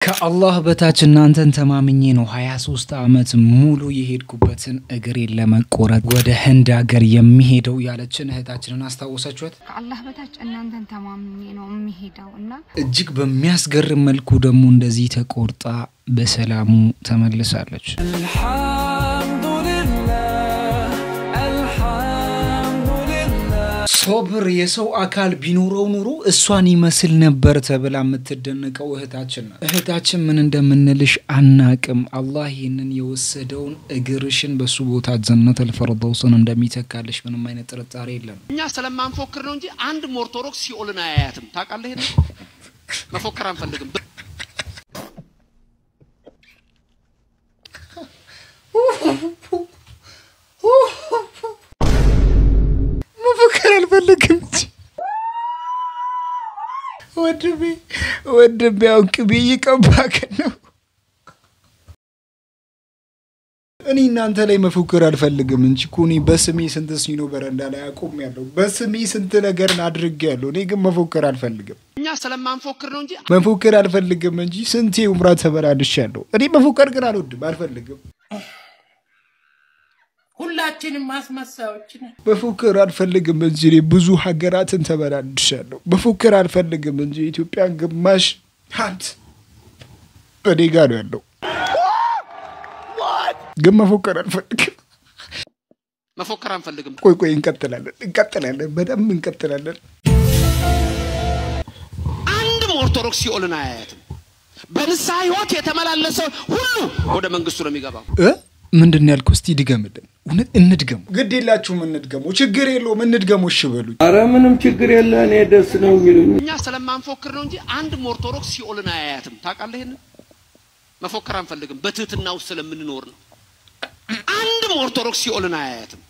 ከአላህ በታች እናንተን ተማምኜ ነው 23 አመት ሙሉ የሄድኩበትን እግሬን ለመቆረጥ ወደ ህንድ ሀገር የሚሄደው ያለችን እህታችንን አስታውሳችኋት? ከአላህ በታች እናንተን ተማምኜ ነው የሚሄደውና እጅግ በሚያስገርም መልኩ ደግሞ እንደዚህ ተቆርጣ በሰላሙ ተመልሳለች። ሶብር የሰው አካል ቢኖረው ኑሮ እሷን ይመስል ነበር ተብላ የምትደነቀው እህታችን ምን እንደምንልሽ አናቅም። አላህ ይሄንን የወሰደውን እግርሽን በሱ ቦታ ጀነተል ፈርደውስን እንደሚተካልሽ ምንም አይነት ጥርጣሬ የለም። እኛ ስለማንፎክር ነው እንጂ አንድ ኦርቶዶክስ ሲኦልን አያያትም። ታውቃለህ? ይሄን መፎከር አንፈልግም። ወድቤ አውቅቤ ይቀባከ ነው። እኔ እናንተ ላይ መፎከር አልፈልግም እንጂ ኮኒ በስሜ ስንት ሲኖ በረንዳ ላይ አቆምያለሁ። በስሜ ስንት ነገርን አድርጌያለሁ። እኔ ግን መፎከር አልፈልግም። እኛ ስለማንፎክር ነው እንጂ መፎከር አልፈልግም እንጂ ስንቴ ኡምራ ተበላልሻለሁ። እኔ መፎከር ግን አልፈልግም። ሁላችንም ማስመሳዮች ነን። በፎከር አልፈልግም እንጂ ብዙ ሀገራትን ተበላልሻለሁ። በፎከር አልፈልግም እንጂ ኢትዮጵያን ግማሽ ሀብት በኔ ጋር ነው ያለው። ግን መፎከር አልፈልግም። መፎከር አንፈልግም። ቆይ እንቀጥላለን በደንብ እንቀጥላለን። አንድ ኦርቶዶክስ ሲኦልን አያያትም። በንስሐ ሕይወት የተመላለሰ ሁሉ ወደ መንግስቱ ነው የሚገባው። ምንድነው ያልኩት? እስቲ ድገምልን። እንድገም ግድ የላችሁም። እንድገመው ችግር የለውም። እንድገመው እሺ በሉኝ። አረ ምንም ችግር የለ። እኔ ደስ ነው የሚሉኝ። እኛ ስለማንፎክር ነው እንጂ አንድ ኦርቶዶክስ ሲኦልን አያያትም። ታውቃለህ? ይሄን መፎከር አንፈልግም። በትህትናው ስለምንኖር ነው። አንድ ኦርቶዶክስ ሲኦልን አያያትም።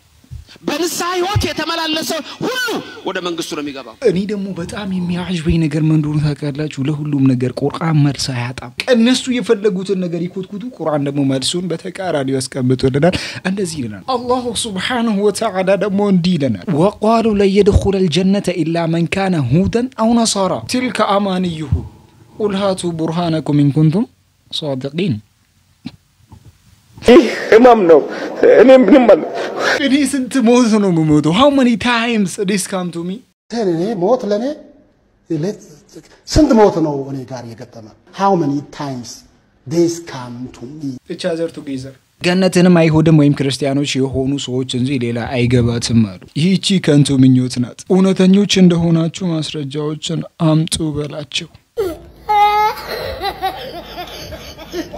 በንስሐ ሕይወት የተመላለሰ ሁሉ ወደ መንግስቱ ነው የሚገባው። እኔ ደግሞ በጣም የሚያጅበኝ ነገር ምን እንደሆነ ታውቃላችሁ? ለሁሉም ነገር ቁርአን መልስ አያጣም። እነሱ የፈለጉትን ነገር ይኮትኩቱ፣ ቁርአን ደግሞ መልሱን በተቃራኒው ያስቀምጡልናል። እንደዚህ ይለናል አላህ ሱብሓነሁ ወተዓላ። ደግሞ እንዲህ ይለናል ወቃሉ ለን የድኹለ الجنة إلا من كان هودا أو نصارى تلك أمانيهم قل هاتوا برهانكم إن كنتم صادقين። ህመም ነው። እኔ ምንም ማለት እኔ ስንት ሞት ነው የምሞተው? how many times this come to me? እኔ ሞት ለኔ ስንት ሞት ነው እኔ ጋር የገጠመ? how many times this come to me? each other together ገነትንም አይሁድም ወይም ክርስቲያኖች የሆኑ ሰዎች እንጂ ሌላ አይገባትም አሉ። ይህቺ ከንቱ ምኞት ናት። እውነተኞች እንደሆናችሁ ማስረጃዎችን አምጡ በላቸው።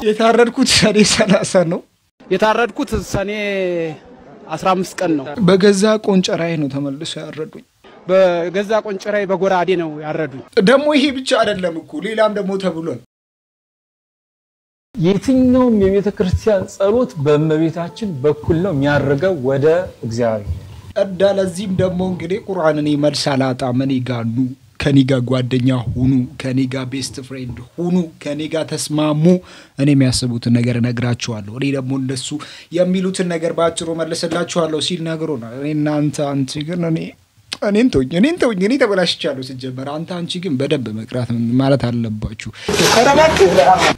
የታረድኩት ሰኔ 30 ነው። የታረድኩት ሰኔ 15 ቀን ነው። በገዛ ቆንጨራይ ነው ተመልሶ ያረዱኝ። በገዛ ቆንጨራይ በጎራዴ ነው ያረዱኝ። ደግሞ ይሄ ብቻ አይደለም እኮ ሌላም ደግሞ ተብሏል። የትኛውም የቤተክርስቲያን ጸሎት በእመቤታችን በኩል ነው የሚያርገው ወደ እግዚአብሔር። ለዚህም ደግሞ እንግዲህ ቁርአንን መልስ አላጣም። እኔ ጋር ኑ፣ ከኔ ጋር ጓደኛ ሁኑ፣ ከኔ ጋር ቤስት ፍሬንድ ሁኑ፣ ከኔ ጋር ተስማሙ። እኔ የሚያስቡትን ነገር እነግራችኋለሁ። እኔ ደግሞ እንደሱ የሚሉትን ነገር ባጭሩ መልስላችኋለሁ ሲል ነገሩና እናንተ አንቺ ግን እኔን ተውኝ እኔ ተበላሽቻለሁ። ሲጀመር አንቺ ግን በደንብ መቅራት ማለት አለባችሁ።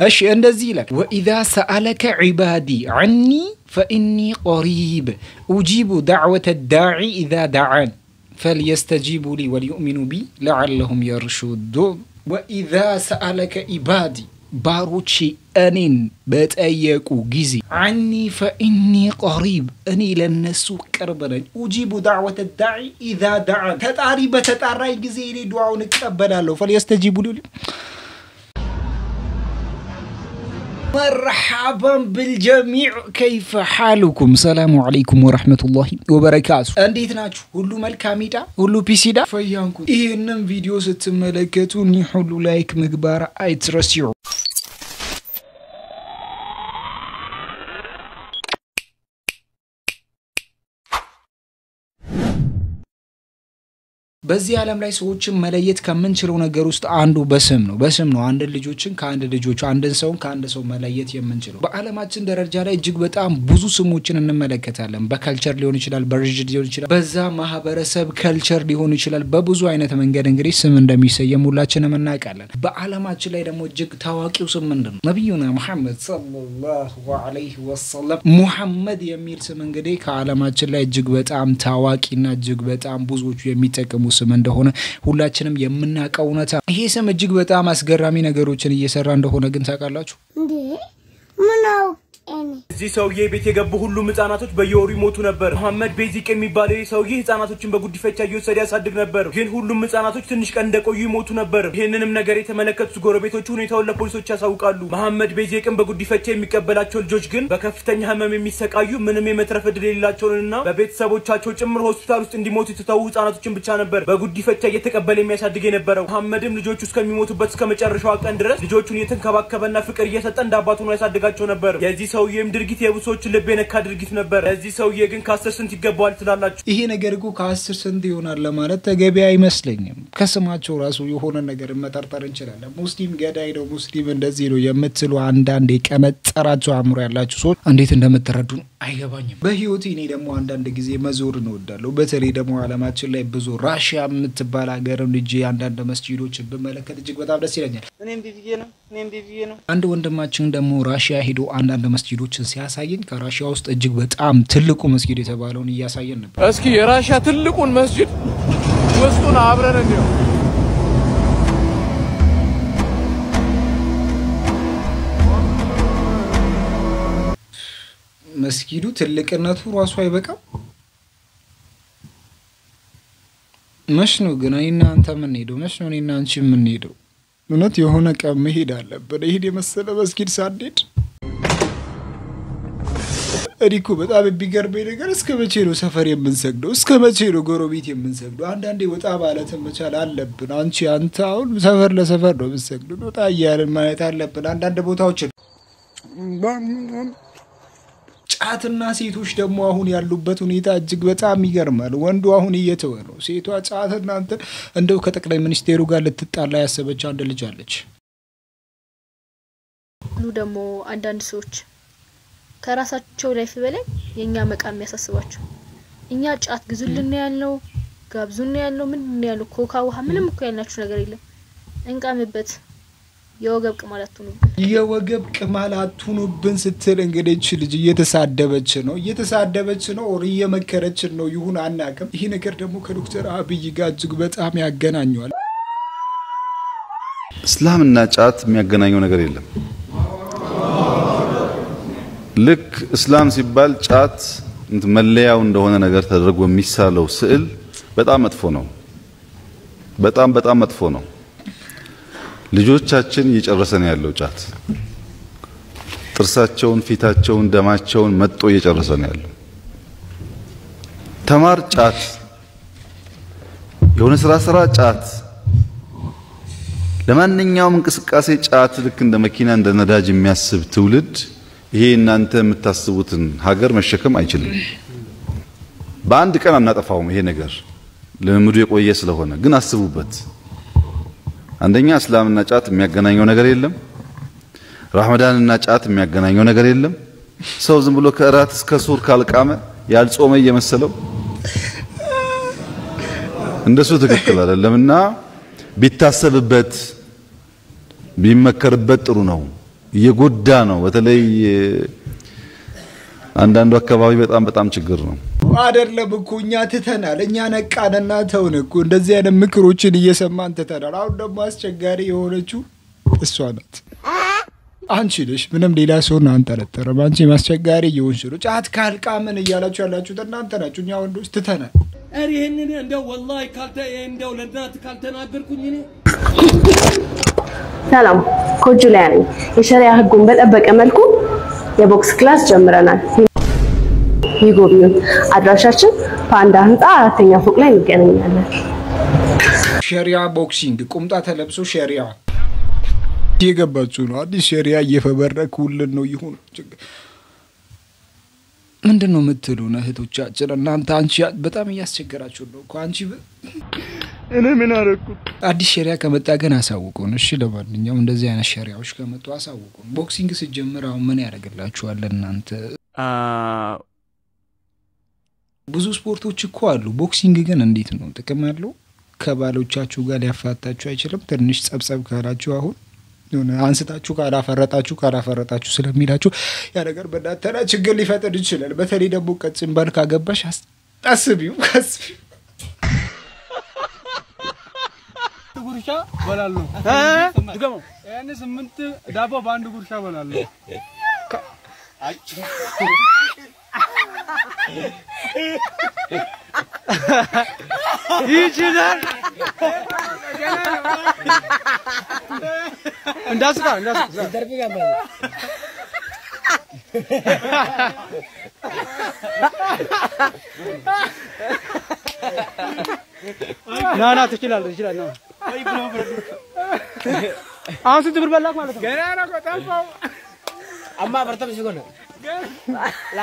እሺ እንደዚህ ይላል وإذا سألك عبادي عني فإني قريب أجيب دعوة الداعي إذا دعان فليستجيبوا لي وليؤمنوا بي لعلهم يرشدون. وإذا سألك عبادي ባሮቼ እኔን በጠየቁ ጊዜ عني فإني قريب እኔ ለነሱ ቅርብ ነኝ። أجيب دعوة الداعي إذا دعان ተጣሪ በተጣራኝ ጊዜ እኔ ዱዓውን እቀበላለሁ። فليستجيبوا لي. مرحبا بالجميع كيف حالكم؟ السلام عليكم ورحمة الله وبركاته. እንዴት ናችሁ? ሁሉ መልካም ይዳ ሁሉ ፒሲዳ ፈያንኩ። ይሄንን ቪዲዮ ስትመለከቱ ሁሉ ላይክ ምግባር አይትረሱ። በዚህ ዓለም ላይ ሰዎችን መለየት ከምንችለው ነገር ውስጥ አንዱ በስም ነው አንድ ልጆችን ከአንድ ልጆች አንድን ሰውን ከአንድ ሰው መለየት የምንችለው በዓለማችን ደረጃ ላይ እጅግ በጣም ብዙ ስሞችን እንመለከታለን በካልቸር ሊሆን ይችላል በሪጅን ሊሆን ይችላል በዛ ማህበረሰብ ካልቸር ሊሆን ይችላል በብዙ አይነት መንገድ እንግዲህ ስም እንደሚሰየም ሁላችንም እናውቃለን በዓለማችን ላይ ደግሞ እጅግ ታዋቂው ስም ምንድነው ነብዩና መሐመድ ሰለላሁ ዐለይሂ ወሰለም ሙሐመድ የሚል ስም እንግዲህ ከዓለማችን ላይ እጅግ በጣም ታዋቂና እጅግ በጣም ብዙዎቹ የሚጠቀሙ ስም እንደሆነ ሁላችንም የምናውቀው ነታ ይሄ ስም እጅግ በጣም አስገራሚ ነገሮችን እየሰራ እንደሆነ ግን ታውቃላችሁ እንዴ ምናው እዚህ ሰውዬ ቤት የገቡ ሁሉም ህፃናቶች በየወሩ ይሞቱ ነበር መሐመድ ቤዚቅ የሚባለው ሰውዬ ህፃናቶችን በጉዲፈቻ እየወሰደ ያሳድግ ነበር ግን ሁሉም ህፃናቶች ትንሽ ቀን እንደቆዩ ይሞቱ ነበር ይሄንንም ነገር የተመለከቱት ጎረቤቶቹ ሁኔታውን ለፖሊሶች ያሳውቃሉ መሐመድ ቤዚቅን በጉዲፈቻ የሚቀበላቸው ልጆች ግን በከፍተኛ ህመም የሚሰቃዩ ምንም የመትረፍ ዕድል የሌላቸውንና በቤተሰቦቻቸው ጭምር ሆስፒታል ውስጥ እንዲሞቱ የተተዉ ህፃናቶችን ብቻ ነበር በጉዲፈቻ እየተቀበለ የሚያሳድግ የነበረው መሐመድም ልጆቹ እስከሚሞቱበት እስከ መጨረሻው ቀን ድረስ ልጆቹን እየተንከባከበና ፍቅር እየሰጠ እንዳባቱ ነው ያሳድጋቸው ነበር የዚህ ሰውዬም ድርጊት የብሶች ልብ የነካ ድርጊት ነበር እዚህ ሰውዬ ግን ከ10 ስንት ይገባዋል ትላላችሁ ይሄ ነገር እኮ ከ10 ስንት ይሆናል ለማለት ተገቢ አይመስለኝም ከስማቸው ራሱ የሆነ ነገር መጠርጠር እንችላለን ሙስሊም ገዳይ ነው ሙስሊም እንደዚህ ነው የምትሉ አንዳንድ የቀመጠራቸው አምሮ ያላችሁ ሰዎች እንዴት እንደምትረዱ አይገባኝም በህይወቴ እኔ ደግሞ አንዳንድ ጊዜ መዞር ነው ወዳለው በተለይ ደግሞ ዓለማችን ላይ ብዙ ራሺያ የምትባል ሀገርን ልጅ አንዳንድ መስጂዶችን በመለከት እጅግ በጣም ደስ ይለኛል እኔም ቢቪዬ ነው አንድ ወንድማችን ደግሞ ራሺያ ሄዶ አንዳንድ መስጂዶችን ሲያሳየን ከራሺያ ውስጥ እጅግ በጣም ትልቁ መስጊድ የተባለውን ያሳየን ነበር እስኪ የራሺያ ትልቁን መስጂድ ውስጡን አብረን እንየው መስጊዱ ትልቅነቱ ራሱ አይበቃም መስኖ ግን አይና አንተ ምን ሄዶ መስኖ እኔና አንቺ ምን ሄዶ እውነት የሆነ ቀን መሄድ አለበት ይሄ የመሰለ መስጊድ ሳንዴድ እሪኩ በጣም ቢገርበኝ ነገር እስከ መቼ ነው ሰፈር የምንሰግደው እስከ መቼ ነው ጎረቤት የምንሰግደው አንዳንዴ ወጣ ማለት መቻል አለብን አንተ አሁን ሰፈር ለሰፈር ነው የምንሰግደው ወጣ ያለን ማለት አለብን አንዳንድ ቦታዎች ጫትና ሴቶች ደግሞ አሁን ያሉበት ሁኔታ እጅግ በጣም ይገርማል ወንዱ አሁን እየተወ ነው ሴቷ ጫትና እንደው ከጠቅላይ ሚኒስቴሩ ጋር ልትጣላ ያሰበች አንድ ልጅ አለች ደግሞ አንዳንድ ሰዎች ከራሳቸው ላይፍ በላይ የኛ መቃም ያሳስባቸው እኛ ጫት ግዙልን ያለው ጋብዙን ያለው ምን ያለው ኮካ ውሃ ምንም እኮ ያልናችሁ ነገር የለም እንቃምበት የወገብ ቅማላቱኑብን ስትል እንግዲህ ልጅ እየተሳደበች ነው ኦር እየመከረች ነው ይሁን አናቀም ይሄ ነገር ደግሞ ከዶክተር አብይ ጋር እጅግ በጣም ያገናኛል እስላምና ጫት የሚያገናኘው ነገር የለም ልክ እስላም ሲባል ጫት መለያው እንደሆነ ነገር ተደርጎ የሚሳለው ስዕል በጣም መጥፎ ነው በጣም መጥፎ ነው ልጆቻችን እየጨረሰን ያለው ጫት ጥርሳቸውን ፊታቸውን ደማቸውን መጥቶ እየጨረሰን ያለው ተማር ጫት የሆነ ስራ ጫት ለማንኛውም እንቅስቃሴ ጫት ልክ እንደ መኪና እንደ ነዳጅ የሚያስብ ትውልድ ይሄ እናንተ የምታስቡትን ሀገር መሸከም አይችልም በአንድ ቀን አናጠፋውም ይሄ ነገር ለምዱ የቆየ ስለሆነ ግን አስቡበት አንደኛ እስላምና ጫት የሚያገናኘው ነገር የለም ረመዳንና ጫት የሚያገናኘው ነገር የለም ሰው ዝም ብሎ ከራት እስከ ሱር ካልቃመ ያልጾመ እየመሰለው እንደሱ ትክክል አይደለምና ቢታሰብበት ቢመከርበት ጥሩ ነው የጎዳ ነው በተለይ አንዳንዱ አካባቢ በጣም ችግር ነው አይደለም እኮ እኛ ትተናል እኛ ነቃንና ተውን እኮ እንደዚህ አይነት ምክሮችን እየሰማን ትተናል አሁን ደግሞ አስቸጋሪ የሆነችው እሷ ናት አንቺ ነሽ ምንም ሌላ ሰው አንጠረጠረም አንቺ ማስቸጋሪ እየሆንሽ ነው ጫት ካልቃመን እያላችሁ ያላችሁት እናንተ ናችሁ እኛ ወንዶች ትተናል ይሄንን እንደው ወላሂ እንደው ለእናት ካልተናገርኩኝ እኔ ሰላም ኮጁሊያ ነኝ የሸሪዓ ህጉን በጠበቀ መልኩ የቦክስ ክላስ ጀምረናል ይጎብኙን አድራሻችን ፓንዳ ህንጻ 4ኛ ፎቅ ላይ እንገናኛለን ሸሪዓ ቦክሲንግ ቁምጣ ተለብሶ ሸሪዓ የገባችሁ ነው አዲስ ሸሪዓ እየፈበረኩልን ነው ይሁን ምንድነው የምትሉን እህቶቻችን እናንተ አንቺ በጣም ያስቸገራችሁ ነው እኮ አንቺ እኔ ምን አደረኩ? አዲስ ሸሪያ ከመጣ ግን አሳውቁን እሺ። ለማንኛውም እንደዚህ አይነት ሸሪያዎች ከመጡ አሳውቁን። ቦክሲንግ ሲጀምር አሁን ምን ያደርግላችኋል እናንተ? ብዙ ስፖርቶች እኮ አሉ። ቦክሲንግ ግን እንዴት ነው ጥቅም ያለው? ከባሎቻችሁ ጋር ሊያፋታችሁ አይችልም? ትንሽ ጸብጸብ ካላችሁ አሁን አንስታችሁ ካላፈረጣችሁ ስለሚላችሁ ያ ነገር በእናንተ ላይ ችግር ሊፈጥር ይችላል። በተለይ ደግሞ ቀጭን ባል ካገባሽ አስቢው። ጉርሻ በላሉ ድገመው። ያኔ 8 ዳቦ በአንድ ጉርሻ በላሉ። ይችላል እንዳስካ ደርብ ጋር ና ትችላለህ ነው አሁን ስንት ብር በላክ ማለት ነው? ገና ነው ቆጣው አማ በርተም ሲጎነ ላ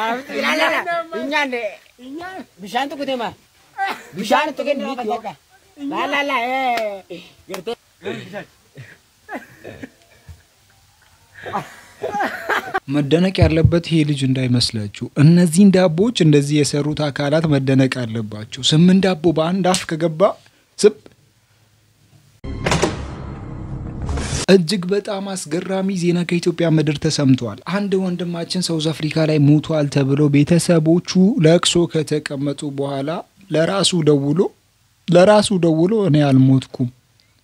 እኛ ብሻንቱ ኩቴማ ብሻንቱ ግን ነው ላ ገርቶ መደነቅ ያለበት ይሄ ልጅ እንዳይመስላችሁ። እነዚህ ዳቦዎች እንደዚህ የሰሩት አካላት መደነቅ አለባቸው። 8 ዳቦ በአንድ አፍ ከገባ ስብ እጅግ በጣም አስገራሚ ዜና ከኢትዮጵያ ምድር ተሰምቷል። አንድ ወንድማችን ሳውዝ አፍሪካ ላይ ሞቷል ተብሎ ቤተሰቦቹ ለቅሶ ከተቀመጡ በኋላ ለራሱ ደውሎ እኔ አልሞትኩም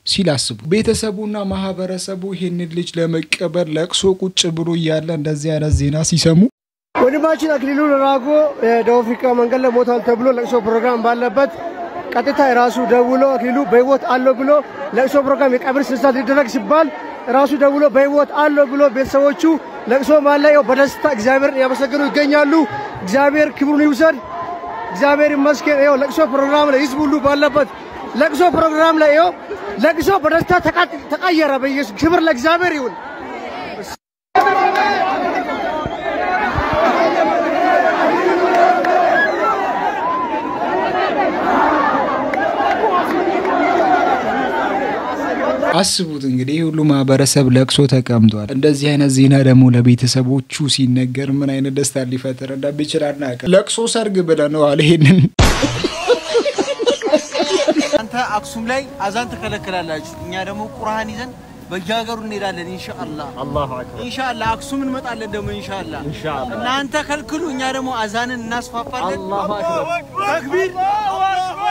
ሲላስቡ ቤተሰቡና ማህበረሰቡ ይሄንን ልጅ ለመቀበል ለቅሶ ቁጭ ብሎ ያለ እንደዚህ አይነት ዜና ሲሰሙ ወንድማችን አክሊሉ ለራጎ ደቡብ አፍሪካ መንገድ ላይ ሞቷል ተብሎ ለቅሶ ፕሮግራም ባለበት ቀጥታ ራሱ ደውሎ አክሊሉ በህይወት አለው ብሎ ለቅሶ ፕሮግራም የቀብር ስርዓት ሊደረግ ሲባል ራሱ ደውሎ በህይወት አለው ብሎ ቤተሰቦቹ ለቅሶ ማለየው በደስታ እግዚአብሔርን ያመሰግኑ ይገኛሉ። እግዚአብሔር ክብሩን ይውሰድ። እግዚአብሔር ይመስገን። ይኸው ለቅሶ ፕሮግራም ላይ ህዝብ ሁሉ ባለበት ለቅሶ ፕሮግራም ላይ ይኸው ለቅሶ በደስታ ተቀየረ። በኢየሱስ ክብር ለእግዚአብሔር ይሁን። አስቡት እንግዲህ ሁሉ ማህበረሰብ ለቅሶ ተቀምጧል። እንደዚህ አይነት ዜና ደግሞ ለቤተሰቦቹ ሲነገር ምን አይነት ደስታ ሊፈጥር እንደሚችል አናውቅም። ለቅሶ ሰርግ ብለነው አለሄንን አንተ አክሱም ላይ አዛን ተከለከላላችሁ፣ እኛ ደግሞ ቁርአን ይዘን በየሀገሩ እንሄዳለን ኢንሻአላህ። አላሁ አክበር ኢንሻአላህ። አክሱም እንመጣለን ደግሞ ኢንሻአላህ። እናንተ ከልክሉ፣ እኛ ደግሞ አዛንን እናስፋፋለን። አላሁ አክበር ተክቢር፣ አላሁ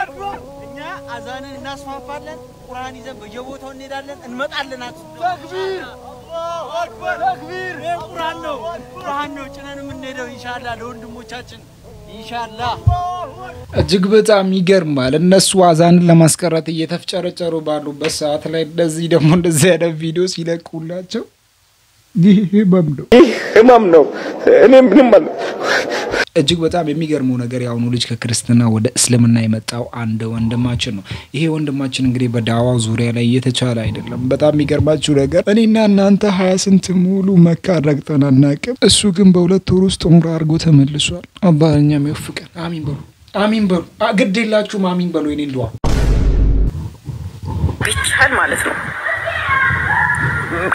አክበር። እኛ አዛንን እናስፋፋለን፣ ቁርአን ይዘን በየቦታው እንሄዳለን እንመጣለን። ተክቢር፣ አላሁ አክበር ተክቢር። ቁርአን ነው ጭነን የምንሄደው ኢንሻአላህ ለወንድሞቻችን ኢንሻአላህ። እጅግ በጣም ይገርማል። እነሱ አዛንን ለማስቀረት እየተፍጨረጨሩ ባሉበት ሰዓት ላይ እንደዚህ አይነት ቪዲዮ ሲለቁላቸው ይህ ህመም ነው። እኔ ምንም ማለት እጅግ በጣም የሚገርመው ነገር ያውኑ ልጅ ከክርስትና ወደ እስልምና የመጣው አንድ ወንድማችን ነው። ይሄ ወንድማችን እንግዲህ በዳዋው ዙሪያ ላይ እየተቻለ አይደለም። በጣም የሚገርማችሁ ነገር እኔና እናንተ 20 ስንት ሙሉ መካ ረግጠን አናውቅም። እሱ ግን በ2 ወር ውስጥ ዑምራ አድርጎ ተመልሷል። አባኛም ይወፍቀን። አሚን በሉ ግዴላችሁም አሚን በሉ። የኔ ዱዓ ቢቻል ማለት ነው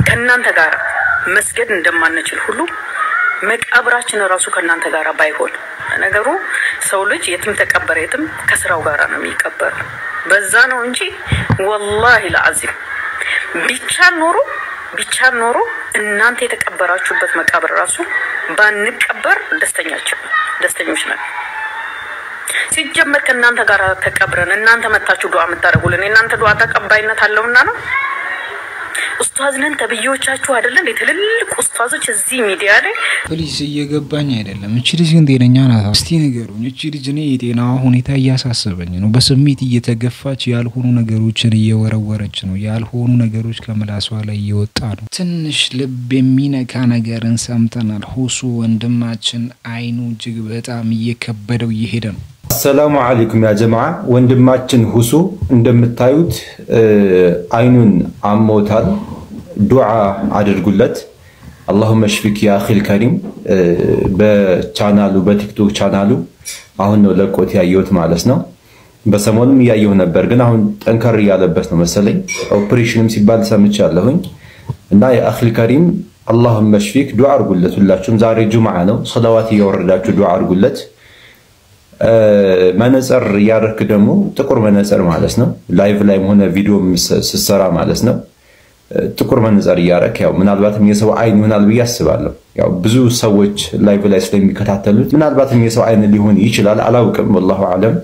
ከናንተ ጋር መስገድ እንደማንችል ሁሉ መቃብራችን ራሱ ከናንተ ጋር ባይሆን ነገሩ ሰው ልጅ የትም ተቀበረ የትም ከስራው ጋር ነው የሚቀበር። በዛ ነው እንጂ ወላሂ ለአዚም ቢቻል ኖሮ እናንተ የተቀበራችሁበት መቃብር ራሱ ባንቀበር ደስተኞች ነን። ሲጀመር ከናንተ ጋር ተቀብረን እናንተ መታችሁ ዱዓ የምታደርጉልን እናንተ ዱዓ ተቀባይነት አለውና ነው። ኡስታዝ ነን ተብዮቻችሁ አይደለም ለትልልቅ ኡስታዞች እዚህ ሚዲያ ላይ ፕሊስ እየገባኝ አይደለም። እቺ ልጅ ግን ጤነኛ ናት? እስቲ ንገሩኝ። እቺ ልጅ እኔ የጤናዋ ሁኔታ እያሳሰበኝ ነው። በስሜት እየተገፋች ያልሆኑ ነገሮችን እየወረወረች ነው። ያልሆኑ ነገሮች ከምላሷ ላይ እየወጣ ነው። ትንሽ ልብ የሚነካ ነገርን ሰምተናል። ሁሱ ወንድማችን አይኑ እጅግ በጣም እየከበደው እየሄደ ነው። السلام عليكم يا جماعة. ወንድማችን ሁሱ እንደምታዩት አይኑን አሞታል። ዱዓ አድርጉለት። اللهم اشفك يا اخي الكريم። በቻናሉ በቲክቶክ ቻናሉ አሁን ነው ለቆት ያየሁት ማለት ነው። በሰሞኑም ያየው ነበር ግን አሁን ጠንከር ያለበት ነው መሰለኝ ኦፕሬሽንም ሲባል ሰምቻለሁኝ እና የአኽሊ ከሪም اللهم اشفيك ዱዓ አድርጉለት ሁላችሁም ዛሬ ጁምዓ ነው ሰላዋት ያወረዳችሁ ዱዓ አድርጉለት መነጽር ያረክ ደግሞ ጥቁር መነጽር ማለት ነው ላይቭ ላይ ሆነ ቪዲዮ ሲሰራ ማለት ነው ጥቁር መነጽር ያረክ ያው ምናልባትም የሰው አይን ይሆናል ብዬ አስባለሁ ያው ብዙ ሰዎች ላይቭ ላይ ስለሚከታተሉት ምናልባትም የሰው አይን ሊሆን ይችላል አላውቅም والله اعلم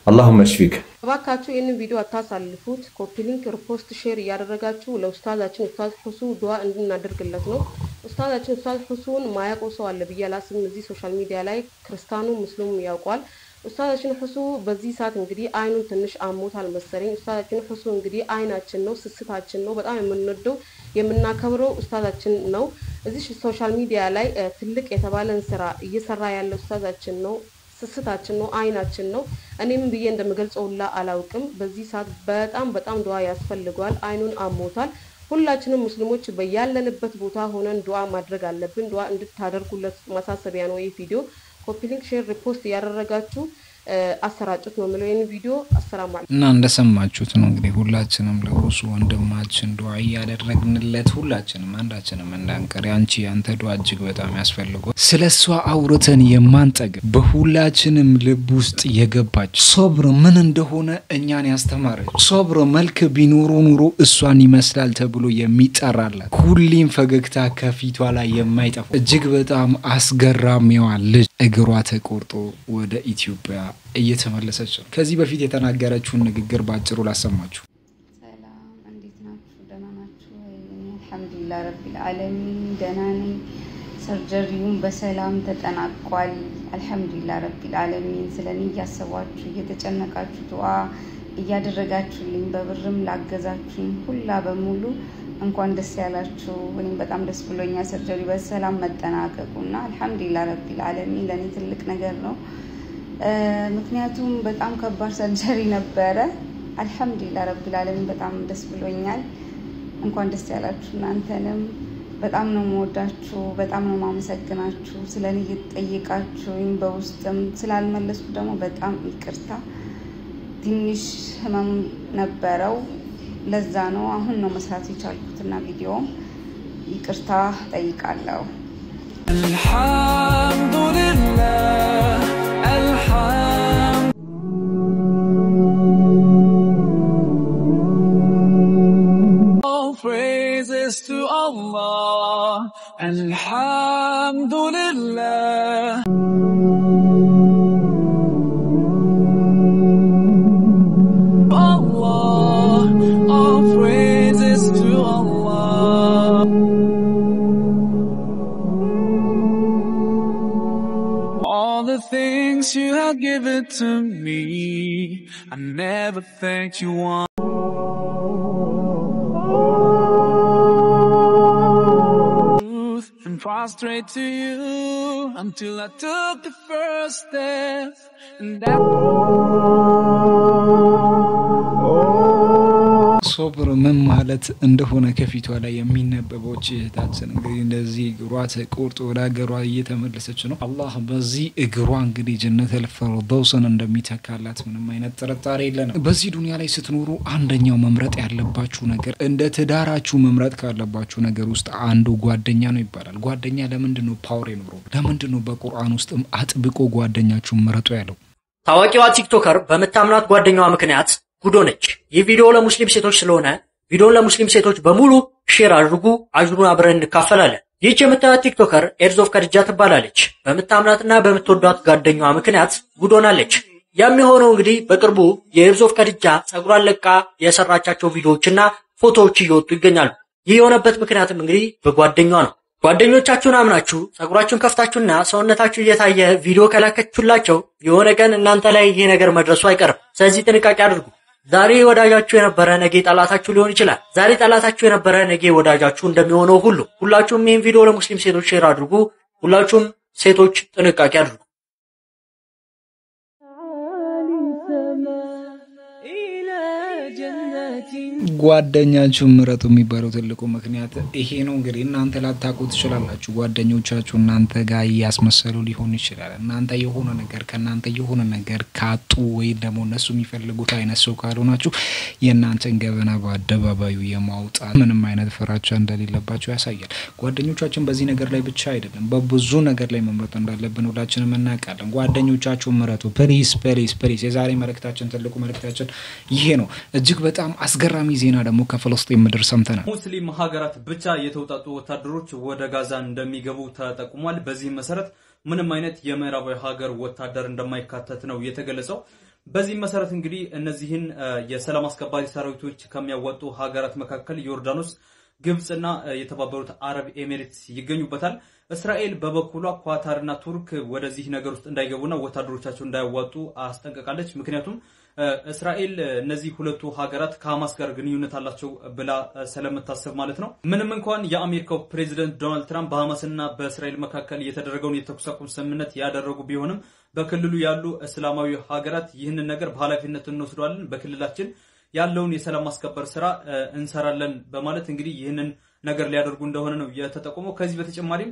اللهم اشفيك እባካችሁ ይህንን ቪዲዮ አታሳልፉት ኮፒ ሊንክ ሪፖስት ሼር ያደረጋችሁ ለኡስታዛችን ኡስታዝ ሁሱ ዱዓ እንድናደርግለት ነው ኡስታዛችን ኡስታዝ ሁሱን ማያውቀው ሰው አለ ብዬ አላስብም እዚህ ሶሻል ሚዲያ ላይ ክርስቲያኑ ሙስሊሙ ያውቃል ኡስታዛችን ሁሱ በዚህ ሰዓት እንግዲህ አይኑን ትንሽ አሞታል መሰለኝ ኡስታዛችን ሁሱ እንግዲህ አይናችን ነው ስስታችን ነው በጣም የምንወደው የምናከብረው ኡስታዛችን ነው እዚህ ሶሻል ሚዲያ ላይ ትልቅ የተባለን ስራ እየሰራ ያለ ኡስታዛችን ነው ስስታችን ነው አይናችን ነው እኔም ብዬ እንደምገልጸውላ አላውቅም በዚህ ሰዓት በጣም ዱዓ ያስፈልጋል አይኑን አሞታል ሁላችንም ሙስሊሞች በያለንበት ቦታ ሆነን ዱዓ ማድረግ አለብን ዱዓ እንድታደርጉለት ማሳሰቢያ ነው ይህ ቪዲዮ ኮፒ ሊንክ ሼር ሪፖስት ያደረጋችሁ አሰራጩት ነው ማለት ነው ቪዲዮ አሰላሙ አለይኩም እና እንደሰማችሁት ነው እንግዲህ ሁላችንም ለሁሱ ወንድማችን ዱዓ ያደረግንለት ሁላችንም አንዳችንም እንዳንቀር አንተ ዱዓ እጅግ በጣም ያስፈልጋል ስለሷ አውርተን የማንጠግ በሁላችንም ልብ ውስጥ የገባች ሶብር ምን እንደሆነ እኛን ያስተማረች ሶብር መልክ ቢኖር ኑሮ እሷን ይመስላል ተብሎ የሚጠራላት ሁሌም ፈገግታ ከፊቷ ላይ የማይጠፋ እጅግ በጣም አስገራሚዋ ልጅ እግሯ ተቆርጦ ወደ ኢትዮጵያ እየተመለሰች ነው ከዚህ በፊት የተናገረችውን ንግግር ባጭሩ ላሰማችሁ ሰላም እንዴት ናችሁ ደህና ናችሁ አልহামዱሊላህ ረቢል ዓለሚን ደህና ነኝ ሰርጀሪውን በሰላም ተጠናቋል አልহামዱሊላህ ረቢል ዓለሚን ስለኔ ያሰባችሁ እየተጨነቃችሁ ዱዓ እያደረጋችሁልኝ በብርም ላገዛችሁኝ ሁላ በሙሉ እንኳን ደስ ያላችሁ እኔም በጣም ደስ ብሎኛል ሰርጀሪ በሰላም መጠናቀቁና አልহামዱሊላህ ረቢል ዓለሚን ለኔ ትልቅ ነገር ነው ምክንያቱም በጣም ከባድ ሰርጀሪ ነበረ አልহামዱሊላህ ረቢል ዓለሚን በጣም ደስ ብሎኛል እንኳን ደስ ያላችሁ እናንተንም በጣም ነው የምወዳችሁ በጣም ነው ማመሰግናችሁ ስለኔ እየጠየቃችሁኝ በውስጥም ስላልመለስኩ ደግሞ በጣም ይቅርታ ትንሽ ህመም ነበረው ለዛ ነው አሁን ነው መስራት የቻልኩትና ቪዲዮ ይቅርታ ጠይቃለሁ አልহামዱሊላህ All praises to Allah Alhamdulillah Allah all praises to Allah All the things you have given to me I never thanked you once and prostrate to you until I took the first step and that ሶብር ምን ማለት እንደሆነ ከፊቷ ላይ የሚነበበው እህታችን እንግዲህ እንደዚህ እግሯ ተቆርጦ ወደ ሀገሯ እየተመለሰች ነው አላህ በዚህ እግሯ እንግዲህ ጀነተል ፈርደውስን እንደሚተካላት ምንም አይነት ጥርጣሬ የለንም በዚህ ዱንያ ላይ ስትኖሩ አንደኛው መምረጥ ያለባችሁ ነገር እንደ ትዳራችሁ መምረጥ ካለባችሁ ነገር ውስጥ አንዱ ጓደኛ ነው ይባላል ጓደኛ ለምንድነው ፓወር ይኖረው ለምንድነው በቁርአን ውስጥም አጥብቆ ጓደኛችሁን ምረጡ ያለው ታዋቂዋ ቲክቶከር በመታምናት ጓደኛዋ ምክንያት ጉዶነች ይህ ቪዲዮ ለሙስሊም ሴቶች ስለሆነ ቪዲዮን ለሙስሊም ሴቶች በሙሉ ሼር አድርጉ አጅሩን አብረን እንካፈላለን ይህች የምታዩት ቲክቶከር ኤርዞፍ ከድጃ ትባላለች በመታምናትና በመትወዷት ጓደኛዋ ምክንያት ጉዶናለች ያም የሆነው እንግዲህ በቅርቡ የኤርዞፍ ከድጃ ጸጉሯን ለቃ የሰራቻቸው ቪዲዮዎችና ፎቶዎች እየወጡ ይገኛሉ ይህ የሆነበት ምክንያትም እንግዲህ በጓደኛዋ ነው ጓደኞቻችሁን አምናችሁ ጸጉራችሁን ከፍታችሁና ሰውነታችሁ እየታየ ቪዲዮ ከላከችሁላቸው የሆነ ቀን እናንተ ላይ ይሄ ነገር መድረሱ አይቀርም ስለዚህ ጥንቃቄ አድርጉ ዛሬ ወዳጃችሁ የነበረ ነገ ጠላታችሁ ሊሆን ይችላል ዛሬ ጠላታችሁ የነበረ ነገ ወዳጃችሁ እንደሚሆነው ሁሉ ሁላችሁም ይሄን ቪዲዮ ለሙስሊም ሴቶች ሼር አድርጉ ሁላችሁም ሴቶች ጥንቃቄ አድርጉ ጓደኛችሁ ምረጡ የሚባለው ትልቁ ምክንያት ይሄ ነው። እንግዲህ እናንተ ላታውቁ ትችላላችሁ። ጓደኞቻችሁ እናንተ ጋር ያስመሰሉ ሊሆን ይችላል። እናንተ የሆነ ነገር ከናንተ የሆነ ነገር ካጡ ወይ ደግሞ እነሱ የሚፈልጉት አይነት ሰው ካልሆናችሁ የናንተን ገበና በአደባባዩ የማውጣት ምንም አይነት ፍራቻ እንደሌለባችሁ ያሳያል። ጓደኞቻችን በዚህ ነገር ላይ ብቻ አይደለም በብዙ ነገር ላይ መምረጥ እንዳለብን ሁላችንም እናውቃለን። ጓደኞቻችሁ ምረጡ ፕሊስ ፕሊስ ፕሊስ። የዛሬ መልእክታችን ትልቁ መልእክታችን ይሄ ነው። እጅግ በጣም አስገራሚ ዜና ደግሞ ከፍልስጤም ምድር ሰምተናል። ሙስሊም ሀገራት ብቻ የተውጣጡ ወታደሮች ወደ ጋዛ እንደሚገቡ ተጠቁሟል። በዚህ መሰረት ምንም አይነት የምዕራባዊ ሀገር ወታደር እንደማይካተት ነው የተገለጸው። በዚህ መሰረት እንግዲህ እነዚህን የሰላም አስከባሪ ሰራዊቶች ከሚያወጡ ሀገራት መካከል ዮርዳኖስ፣ ግብጽና የተባበሩት አረብ ኤሚሬትስ ይገኙበታል። እስራኤል በበኩሏ ኳታርና ቱርክ ወደዚህ ነገር ውስጥ እንዳይገቡና ወታደሮቻቸው እንዳያዋጡ አስጠንቅቃለች። ምክንያቱም እስራኤል እነዚህ ሁለቱ ሀገራት ከሐማስ ጋር ግንኙነት አላቸው ብላ ስለምታስብ ማለት ነው። ምንም እንኳን የአሜሪካው ፕሬዚደንት ዶናልድ ትራምፕ በሐማስና በእስራኤል መካከል የተደረገውን የተኩስ አቁም ስምምነት ያደረጉ ቢሆንም በክልሉ ያሉ እስላማዊ ሀገራት ይህንን ነገር በኃላፊነት እንወስደዋለን፣ በክልላችን ያለውን የሰላም ማስከበር ስራ እንሰራለን በማለት እንግዲህ ይህንን ነገር ሊያደርጉ እንደሆነ ነው የተጠቆመው። ከዚህ በተጨማሪም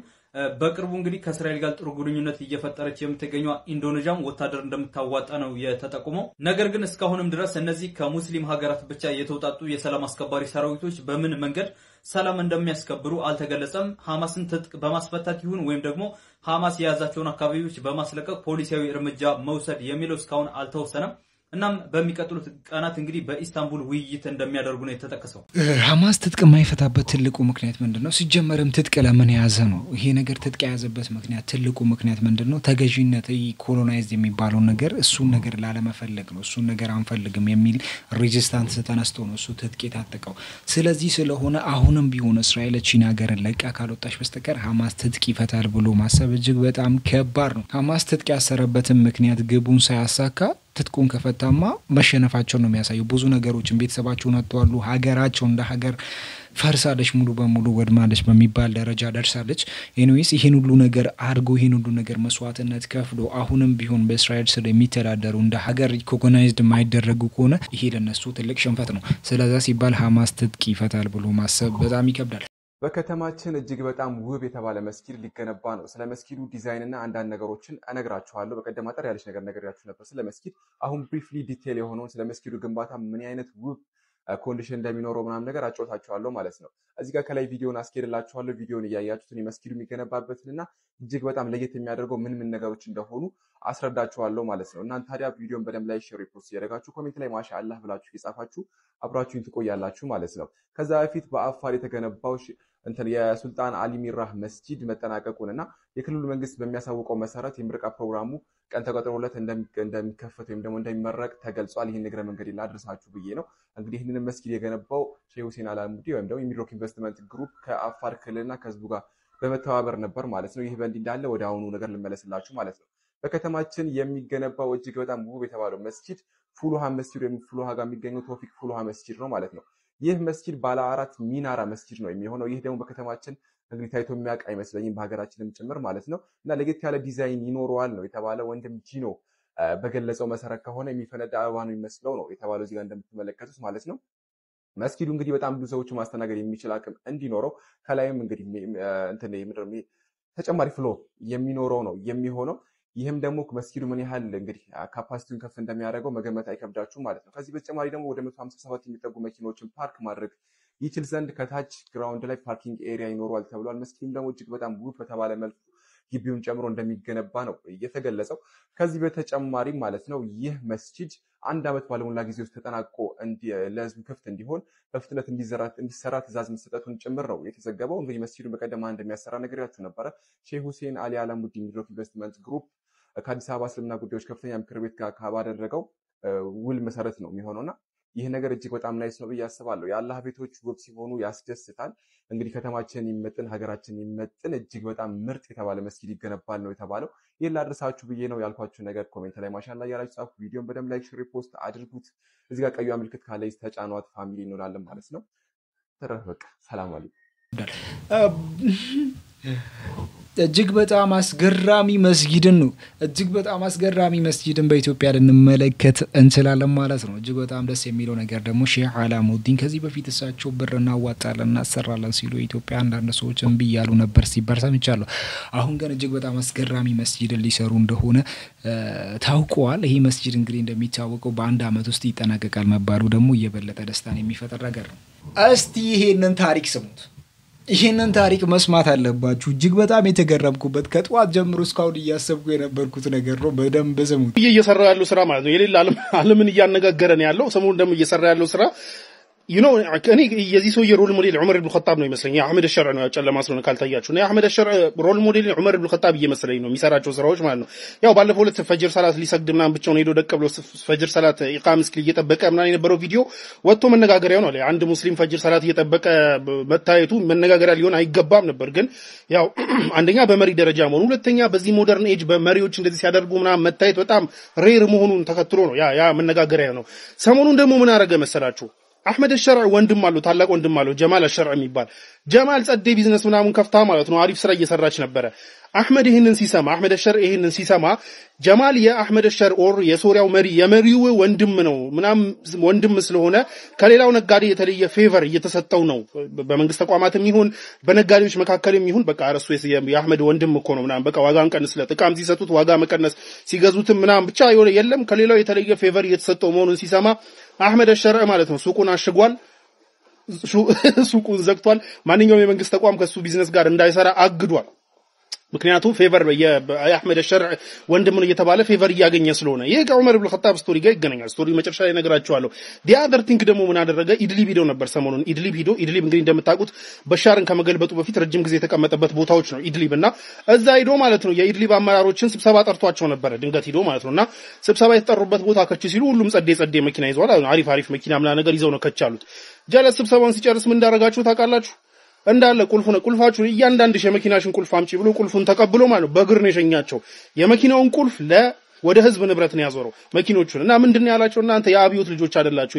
በቅርቡ እንግዲህ ከእስራኤል ጋር ጥሩ ግንኙነት እየፈጠረች የምትገኘው ኢንዶኔዥያም ወታደር እንደምታዋጣ ነው የተጠቆመው። ነገር ግን እስካሁንም ድረስ እነዚህ ከሙስሊም ሀገራት ብቻ የተውጣጡ የሰላም አስከባሪ ሰራዊቶች በምን መንገድ ሰላም እንደሚያስከብሩ አልተገለጸም። ሐማስን ትጥቅ በማስፈታት ይሁን ወይም ደግሞ ሐማስ የያዛቸውን አካባቢዎች በማስለቀቅ ፖሊሲያዊ እርምጃ መውሰድ የሚለው እስካሁን አልተወሰነም። እናም በሚቀጥሉት ቀናት እንግዲህ በኢስታንቡል ውይይት እንደሚያደርጉ ነው የተጠቀሰው። ሐማስ ትጥቅ የማይፈታበት ትልቁ ምክንያት ምንድነው? ሲጀመርም ትጥቅ ለምን ያዘ ነው? ይሄ ነገር ትጥቅ የያዘበት ምክንያት ትልቁ ምክንያት ምንድነው? ተገዢነት ኮሎናይዝድ የሚባለው ነገር እሱን ነገር ላለመፈለግ ነው። እሱን ነገር አንፈልግም የሚል ሬዚስታንስ ተነስቶ ነው እሱ ትጥቅ የታጠቀው። ስለዚህ ስለሆነ አሁንም ቢሆን እስራኤል ቺን ሀገርን ለቃ ካልወጣች በስተቀር ሐማስ ትጥቅ ይፈታል ብሎ ማሰብ እጅግ በጣም ከባድ ነው። ሐማስ ትጥቅ ያሰረበትን ምክንያት ግቡን ሳያሳካ ትጥቁን ከፈታማ መሸነፋቸው ነው የሚያሳየው። ብዙ ነገሮችን ቤተሰባቸውን አጥተዋል። ሀገራቸው እንደ ሀገር ፈርሳለች፣ ሙሉ በሙሉ ወድማለች በሚባል ደረጃ ደርሳለች። ኤኒዌይስ ይሄን ሁሉ ነገር አድርጎ ይሄን ሁሉ ነገር መስዋዕትነት ከፍሎ አሁንም ቢሆን በእስራኤል ስር የሚተዳደሩ እንደ ሀገር ሪኮግናይዝድ የማይደረጉ ከሆነ ይሄ ለነሱ ትልቅ ሽንፈት ነው። ስለዛ ሲባል ሐማስ ትጥቅ ይፈታል ብሎ ማሰብ በጣም ይከብዳል። በከተማችን እጅግ በጣም ውብ የተባለ መስጊድ ሊገነባ ነው። ስለ መስጊዱ ዲዛይን እና አንዳንድ ነገሮችን እነግራችኋለሁ። በቀደም አጠር ያለች ነገር ነግሬያችሁ ነበር ስለ መስጊድ። አሁን ብሪፍሊ ዲቴል የሆነውን ስለ መስጊዱ ግንባታ ምን አይነት ውብ ኮንዲሽን እንደሚኖረው ምናምን ነገር አጫውታችኋለሁ ማለት ነው። እዚህ ጋር ከላይ ቪዲዮን አስኬድላችኋለሁ። ቪዲዮን እያያችሁትን መስጊዱ የሚገነባበትንና እጅግ በጣም ለየት የሚያደርገው ምን ነገሮች እንደሆኑ አስረዳችኋለሁ ማለት ነው። እናንተ ታዲያ ቪዲዮን በደንብ ላይ ሼር ሪፖስት እያደረጋችሁ ኮሜንት ላይ ማሻአላህ ብላችሁ እየጻፋችሁ አብራችሁን ትቆያላችሁ ማለት ነው። ከዛ በፊት በአፋር የተገነባው የሱልጣን አሊ ሚራህ መስጂድ መጠናቀቁንና የክልሉ መንግስት በሚያሳውቀው መሰረት የምረቃ ፕሮግራሙ ቀን ተቀጥሮለት እንደሚከፈት ወይም ደግሞ እንደሚመረቅ ተገልጿል። ይህን ንግረ መንገድ ላድርሳችሁ ብዬ ነው። እንግዲህ ይህንን መስጊድ የገነባው ሼህ ሁሴን አላሙዲ ወይም ደግሞ የሚድሮክ ኢንቨስትመንት ግሩፕ ከአፋር ክልልና ከህዝቡ ጋር በመተባበር ነበር ማለት ነው። ይህ በእንዲህ እንዳለ ወደ አሁኑ ነገር ልመለስላችሁ ማለት ነው። በከተማችን የሚገነባው እጅግ በጣም ውብ የተባለው መስጂድ ፉሉሃ መስጂድ ወይም ፉሉሃ ጋር የሚገኘው ቶፊክ ፉሉሃ መስጂድ ነው ማለት ነው። ይህ መስጂድ ባለ 4 ሚናራ መስጂድ ነው የሚሆነው። ይህ ደግሞ በከተማችን እንግዲህ ታይቶ የሚያውቅ አይመስለኝም በሀገራችንም ጭምር ማለት ነው። እና ለየት ያለ ዲዛይን ይኖረዋል ነው የተባለ። ወንድም ጂኖ በገለጸው መሰረት ከሆነ የሚፈነዳ አበባ ነው የሚመስለው ነው የተባለው እዚህ ጋር እንደምትመለከቱት ማለት ነው። መስጊዱ እንግዲህ በጣም ብዙ ሰዎች ማስተናገድ የሚችል አቅም እንዲኖረው ከላይም እንግዲህ ተጨማሪ ፍሎ የሚኖረው ነው የሚሆነው። ይህም ደግሞ መስጊዱ ምን ያህል እንግዲህ ካፓሲቲውን ከፍ እንደሚያደርገው መገመት አይከብዳችሁ ማለት ነው። ከዚህ በተጨማሪ ደግሞ ወደ 157 የሚጠጉ መኪኖችን ፓርክ ማድረግ ይችል ዘንድ ከታች ግራውንድ ላይ ፓርኪንግ ኤሪያ ይኖረዋል ተብሏል። መስጊዱም ደግሞ እጅግ በጣም ውብ በተባለ መልኩ ግቢውን ጨምሮ እንደሚገነባ ነው እየተገለጸው። ከዚህ በተጨማሪ ማለት ነው ይህ መስጂድ 1 ዓመት ባለሞላ ጊዜ ውስጥ ተጠናቆ ለህዝብ ክፍት እንዲሆን በፍጥነት እንዲሰራ ትእዛዝ መሰጠቱን ጭምር ነው የተዘገበው። እንግዲህ መስጂዱን በቀደም እንደሚያሰራ ነግሬያችሁ ነበረ። ሼህ ሁሴን አሊ አላሙዲ ሚድሮክ ኢንቨስትመንት ግሩፕ ከአዲስ አበባ እስልምና ጉዳዮች ከፍተኛ ምክር ቤት ጋር ባደረገው ውል መሰረት ነው የሚሆነውና ይህ ነገር እጅግ በጣም ናይስ ነው ብዬ አስባለሁ። የአላህ ቤቶች ውብ ሲሆኑ ያስደስታል። እንግዲህ ከተማችን ይመጥን ሀገራችን ይመጥን እጅግ በጣም ምርጥ የተባለ መስጊድ ይገነባል ነው የተባለው። ይህን ላድርሳችሁ ብዬ ነው ያልኳችሁ ነገር ኮሜንት ላይ ማሻአላህ ያላችሁ ጻፉ። ቪዲዮን በደንብ ላይክ፣ ሼር፣ ሪፖስት አድርጉት። እዚህ ጋር ቀዩ ምልክት ካለ ተጫኗት። ፋሚሊ እንሆናለን ማለት ነው። ተረፈ በቃ ሰላም አለይኩም። እጅግ በጣም አስገራሚ መስጊድን ነው እጅግ በጣም አስገራሚ መስጊድን በኢትዮጵያ ልንመለከት እንችላለን ማለት ነው። እጅግ በጣም ደስ የሚለው ነገር ደግሞ ሼህ አላሙዲን ከዚህ በፊት እሳቸው ብር እናዋጣለን እናሰራለን ሲሉ ኢትዮጵያ አንዳንድ ሰዎች እምቢ ያሉ ነበር ሲባል ሰምቻለሁ። አሁን ግን እጅግ በጣም አስገራሚ መስጊድን ሊሰሩ እንደሆነ ታውቋል። ይሄ መስጊድ እንግዲህ እንደሚታወቀው በአንድ አመት ውስጥ ይጠናቀቃል መባሉ ደግሞ የበለጠ ደስታን የሚፈጥር ነገር ነው። እስቲ ይሄንን ታሪክ ስሙት። ይሄንን ታሪክ መስማት አለባችሁ። እጅግ በጣም የተገረምኩበት ከጧት ጀምሮ እስካሁን እያሰብኩ የነበርኩት ነገር ነው። በደንብ ስሙት። እየሰራ ያለው ስራ ማለት ነው የሌላ ዓለምን እያነጋገረ ነው ያለው። ሰሞኑን ደግሞ እየሰራ ያለው ስራ እኔ የዚህ ሰውዬ ሮል ሞዴል ዑመር ኢብኑ ኸጣብ ነው ይመስለኝ። አህመድ አልሸርዕ ነው ጨለማ ስለሆነ ካልታያችሁ እና አህመድ አልሸርዕ ሮል ሞዴል ዑመር ኢብኑ ኸጣብ እየመሰለኝ ነው የሚሰራቸው ስራዎች ማለት ነው። ያው ባለፈው ዕለት ፈጅር ሰላት ሊሰግድ ምናምን ብቻውን ሄዶ ደቅ ብሎ ፈጅር ሰላት ኢቃም እስኪል እየጠበቀ ምናምን የነበረው ቪዲዮ ወጥቶ መነጋገሪያ ነው። አንድ ሙስሊም ፈጅር ሰላት እየጠበቀ መታየቱ መነጋገሪያ ሊሆን አይገባም ነበር። ግን ያው አንደኛ በመሪ ደረጃ መሆኑ፣ ሁለተኛ በዚህ ሞደርን ኤጅ በመሪዎች እንደዚህ ሲያደርጉ ምናምን መታየት በጣም ሬር መሆኑን ተከትሎ ነው ያ መነጋገሪያ ነው። ሰሞኑን ደግሞ ምን አረገ መሰላችሁ? አህመድ አልሸርዕ ወንድም አለው ታላቅ ወንድም አለው ጀማል አልሸርዕ የሚባል ጀማል ጸዴ ቢዝነስ ምናምን ከፍታ ማለት ነው አሪፍ ስራ እየሰራች ነበረ። አህመድ አልሸርዕ ይሄንን ሲሰማ ጀማል የአህመድ አልሸርዕ ኦር የሶሪያው መሪ የመሪው ወንድም ነው ምናምን ወንድም ስለሆነ ከሌላው ነጋዴ የተለየ ፌቨር እየተሰጠው ነው። በመንግስት ተቋማትም ይሁን በነጋዴዎች መካከልም ይሁን በቃ እርሱ የአህመድ ወንድም እኮ ነው ምናምን በቃ ዋጋን ቀንስለት ጥቃም ሲሰጡት ዋጋ መቀነስ ሲገዙትም ምናምን ብቻ የለም ከሌላው የተለየ ፌቨር እየተሰጠው መሆኑን ሲሰማ አህመድ አልሸርዕ ማለት ነው ሱቁን አሽጓል። ሱቁን ዘግቷል። ማንኛውም የመንግስት ተቋም ከሱ ቢዝነስ ጋር እንዳይሰራ አግዷል። ምክንያቱም ፌቨር የአህመድ አልሸርዕ ወንድም ነው እየተባለ ፌቨር እያገኘ ስለሆነ ይሄ ከዑመር ኢብኑ ኸጣብ ስቶሪ ጋር ይገናኛል። ስቶሪ መጨረሻ ላይ ነገራችኋለሁ። ዲ አዘር ቲንክ ደግሞ ምን አደረገ? ኢድሊብ ሄዶ ነበር ሰሞኑን። ኢድሊብ እንግዲህ እንደምታውቁት በሻርን ከመገልበጡ በፊት ረጅም ጊዜ የተቀመጠበት ቦታዎች ነው ኢድሊብ እና እዛ ሄዶ ማለት ነው የኢድሊብ አመራሮችን ስብሰባ ጠርቷቸው ነበር ድንገት ሄዶ ማለት ነውና ስብሰባ የተጠሩበት ቦታ ከች ሲሉ ሁሉም ጸዴ መኪና ይዘዋል። አሪፍ መኪና ምናምን ነገር ይዘው ነው ከቻሉት። ጀለስ ስብሰባውን ሲጨርስ ምን እንዳረጋችሁ ታውቃላችሁ? እንዳለ ቁልፋችሁ እያንዳንድሽ የመኪናሽን ቁልፍ አምጪ ብሎ ቁልፉን ተቀብሎ ማለት በእግር ነው የሸኛቸው። የመኪናውን ቁልፍ ወደ ህዝብ ንብረት ነው ያዞረው መኪኖቹን እና ምንድነው ያላቸው? እናንተ የአብዮት ልጆች አይደላችሁ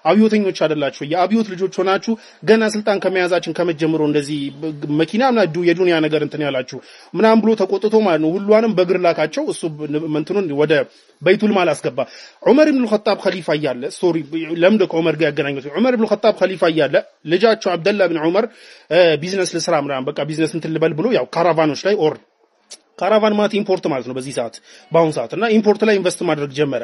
አብዮተኞች አይደላችሁ የአብዮት ልጆች ሆናችሁ ገና ስልጣን ከመያዛችን ከመጀመሩ እንደዚህ መኪናና የዱንያ ነገር እንትን ያላችሁ ምናምን ብሎ ተቆጥቶ ማለት ነው ሁሉንም በእግር ላካቸው። እሱ እንትኑን ወደ በይቱል ማል አስገባ። ዑመር ኢብኑ ኸጣብ ኸሊፋ እያለ ስቶሪ ለምደ ከዑመር ጋር ያገናኙት ዑመር ኢብኑ ኸጣብ ኸሊፋ እያለ ልጃቸው አብደላህ ኢብኑ ዑመር ቢዝነስ ልስራ ምናምን በቃ ቢዝነስ እንትን ልበል ብሎ ያው ካራቫኖች ላይ ካራቫን ማለት ኢምፖርት ማለት ነው በአሁን ሰዓት እና ኢምፖርት ላይ ኢንቨስት ማድረግ ጀመረ።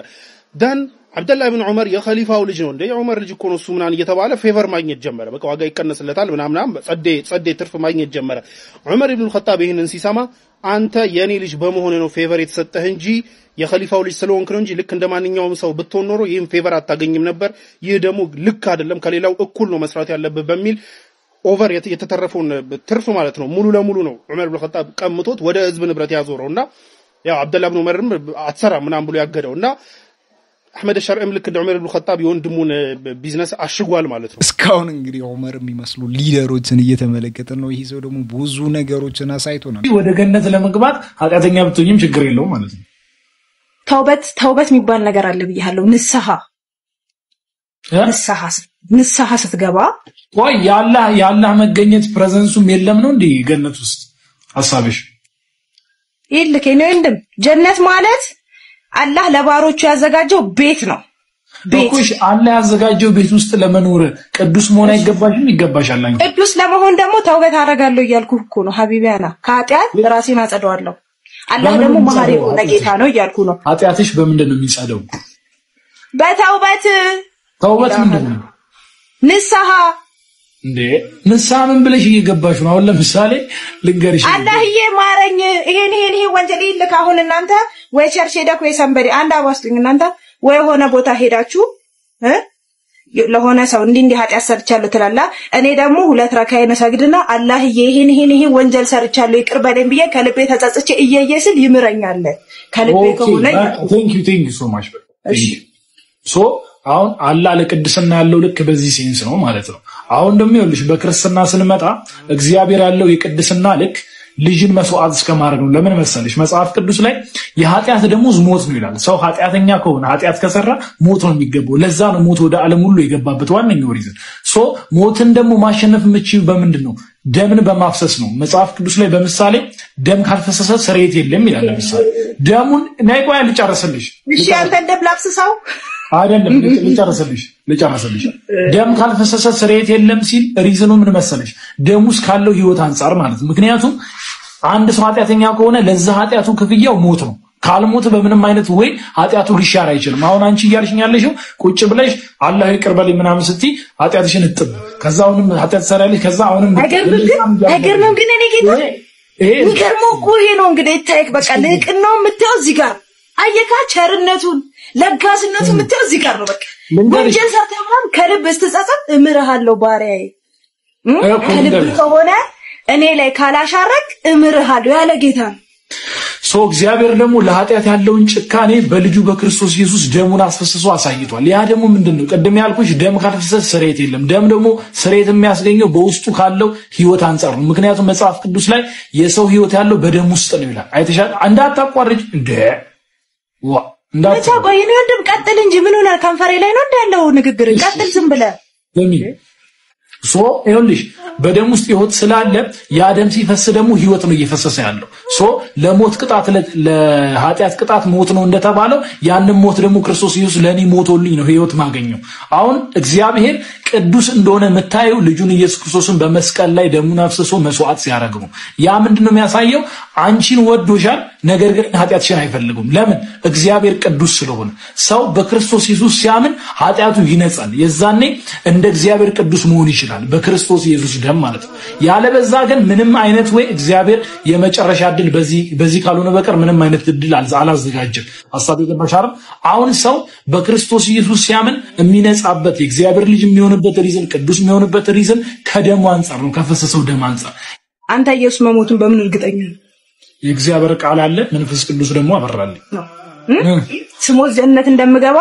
ዳን አብደላህ ኢብኑ ዑመር የኸሊፋው ልጅ ነው እንደ የዑመር ልጅ እኮ ነው እሱ ምናምን እየተባለ ፌቨር ማግኘት ጀመረ። በቃ ዋጋ ይቀነስለታል ምናምን ጸዴ ትርፍ ማግኘት ጀመረ። ዑመር ኢብኑ ኸጣብ ይሄንን ሲሰማ አንተ የኔ ልጅ በመሆነ ነው ፌቨር የተሰጠህ እንጂ የኸሊፋው ልጅ ስለሆንክ ነው እንጂ ልክ እንደማንኛውም ሰው ብትሆን ኖሮ ይሄን ፌቨር አታገኝም ነበር። ይህ ደግሞ ልክ አይደለም ከሌላው እኩል ነው መስራት ያለበት በሚል ኦቨር የተተረፈውን ትርፍ ማለት ነው ሙሉ ለሙሉ ነው ዑመር ኢብኑ ኸጣብ ቀምቶት ወደ ህዝብ ንብረት ያዞረውና ያው አብደላህ ኢብኑ ዑመርም አትሰራ ምናምን ብሎ ያገደውና አህመድ አልሸርዕም ልክ እንደ ዑመር ኢብኑ ኸጣብ የወንድሙን ቢዝነስ አሽጓል ማለት ነው። እስካሁን እንግዲህ ዑመር የሚመስሉ ሊደሮችን እየተመለከተን ነው። ይሄ ሰው ደግሞ ብዙ ነገሮችን አሳይቶናል። ወደ ገነት ለመግባት ኃጢአተኛ ብትሆኝም ችግር የለውም ማለት ነው። ተውበት የሚባል ነገር አለ ብያለሁ። ንስሐ ስትገባ ወይ ያላህ መገኘት ፕሬዘንሱም የለም ነው እንዴ ገነት ውስጥ ሐሳብሽ ይልከ ነው እንደም ጀነት ማለት አላህ ለባሮቹ ያዘጋጀው ቤት ነው። ቤትሽ አላህ ያዘጋጀው ቤት ውስጥ ለመኖር ቅዱስ መሆን አይገባሽም? ይገባሻል። ቅዱስ ለመሆን ደግሞ ተውበት አደርጋለሁ እያልኩ እኮ ነው ሀቢቢያና ከኃጢአት ራሴን አጸደዋለሁ። አላህ ደግሞ መሐሪ የሆነ ጌታ ነው እያልኩ ነው። ኃጢአትሽ በምንድን ነው የሚጸደው? በተውበት ምንድን ነው? ንስሐ እንዴ ንስሐ ምን ብለሽ እየገባሽ ነው? አሁን ለምሳሌ ልንገርሽ አላህዬ ማረኝ ይሄን ወንጀል ይልክ። አሁን እናንተ ወይ ቸርች ሄደኩ የሰንበዲ አንድ አባስቱኝ እናንተ ወይ ሆነ ቦታ ሄዳችሁ ለሆነ ሰው እንዲህ ኃጢአት ሰርቻለሁ ትላላ። እኔ ደግሞ 2 ረካዓት መስጊድና አላህዬ ይሄን ወንጀል ሰርቻለሁ ይቅር በለኝ ብዬ ከልቤ ተጸጽቼ እየየስል ይምረኛል። ከልቤ ከሆነ ቴንክ ዩ ሶ ማች ሶ አሁን አላህ ለቅድስና ያለው ልክ በዚህ ሴንስ ነው ማለት ነው። አሁን ደግሞ ይኸውልሽ በክርስትና ስንመጣ እግዚአብሔር ያለው የቅድስና ልክ ልጅን መስዋዕት እስከማድረግ ነው። ለምን መሰለሽ መጽሐፍ ቅዱስ ላይ የኃጢአት ደሞዝ ሞት ነው ይላል። ሰው ኃጢአተኛ ከሆነ ኃጢአት ከሰራ ሞት ነው የሚገባው። ለዛ ነው ሞት ወደ ዓለም ሁሉ የገባበት ዋነኛው ሪዝን። ሞትን ደግሞ ማሸነፍ የምትችይው በምንድን ነው? ደምን በማፍሰስ ነው። መጽሐፍ ቅዱስ ላይ በምሳሌ ደም ካልፈሰሰ ስርየት የለም ይላል ለምሳሌ ደሙን ናይቆያ ልጨርስልሽ እሺ አንተ እንደብላክስሳው አይደለም ልጨርስልሽ ደም ካልፈሰሰ ስርየት የለም ሲል ሪዝኑ ምን መሰለሽ ደሙስ ካለው ህይወት አንፃር ማለት ምክንያቱም አንድ ሰው ኃጢአተኛ ከሆነ ለዛ ኃጢአቱ ክፍያው ሞት ነው ካልሞት በምንም አይነት ወይ ኃጢአቱ ሊሻር አይችልም አሁን አንቺ እያልሽኝ ያለሽው ቁጭ ብለሽ አላህ ይቅር በለኝ ምናምን ስትይ ኃጢአትሽን እጥብ ከዛውንም ኃጢአት ሰራልሽ ከዛ አሁንም አይገርምም ግን እኔ ጌታ ይገርመው እኮ ይሄ ነው እንግዲህ ታይክ በቃ ለቅናው የምታየው እዚህ ጋር አየካ ቸርነቱን ለጋስነቱን የምታየው እዚህ ጋር ነው በቃ ወንጀል ሰርተህም ከልብ ስትጸጸት እምርሃለሁ ባሪያዬ ከልብ ከሆነ እኔ ላይ ካላሻረክ እምርሃለሁ ያለ ጌታ ነው ሶ እግዚአብሔር ደግሞ ለኃጢአት ያለውን ጭካኔ በልጁ በክርስቶስ ኢየሱስ ደሙን አስፈስሶ አሳይቷል ያ ደግሞ ምንድነው ቀደም ያልኩሽ ደም ካልፈሰሰ ስርየት የለም ደም ደግሞ ስርየት የሚያስገኘው በውስጡ ካለው ህይወት አንፃር ነው ምክንያቱም መጽሐፍ ቅዱስ ላይ የሰው ህይወት ያለው በደም ውስጥ ነው ይላል አይተሻል እንዳታቋርጭ እንዳታ ቆይኔ ወንድም ቀጥል እንጂ ምን ሆነ ካንፈሬ ላይ ነው እንዳለው ንግግር ቀጥል ዝም ብለህ ሶ ይኸውልሽ በደም ውስጥ ህይወት ስላለ ያ ደም ሲፈስ ደግሞ ህይወት ነው እየፈሰሰ ያለው ሶ ለሞት ቅጣት ለኃጢአት ቅጣት ሞት ነው እንደተባለው ያንን ሞት ደግሞ ክርስቶስ ኢየሱስ ለኔ ሞቶልኝ ነው ህይወት ማገኘው አሁን እግዚአብሔር ቅዱስ እንደሆነ መታየው ልጁን ኢየሱስ ክርስቶስን በመስቀል ላይ ደሙን አፍስሶ መስዋዕት ሲያደርግ ነው ያ ምንድነው የሚያሳየው አንቺን ወዶሻል ነገር ግን ኃጢአትሽን አይፈልግም ለምን እግዚአብሔር ቅዱስ ስለሆነ ሰው በክርስቶስ ኢየሱስ ሲያምን ኃጢአቱ ይነጻል የዛኔ እንደ እግዚአብሔር ቅዱስ መሆን ይችላል በክርስቶስ ኢየሱስ ደም ማለት ነው ያለበዛ ግን ምንም አይነት ወይ እግዚአብሔር የመጨረሻ ድል በዚህ ካልሆነ በቀር ምንም አይነት ድል አላዘጋጀም ሐሳብ ይገባሻል አሁን ሰው በክርስቶስ ኢየሱስ ሲያምን የሚነጻበት የእግዚአብሔር ልጅ የሚሆንበት ሪዝን ቅዱስ የሚሆንበት ሪዝን ከደሙ አንፃር ነው ከፈሰሰው ደም አንፃር አንተ ኢየሱስ መሞቱን በምን እርግጠኛ ነህ የእግዚአብሔር ቃል አለ መንፈስ ቅዱስ ደግሞ አበራልኝ ስሞት ጀነት እንደምገባ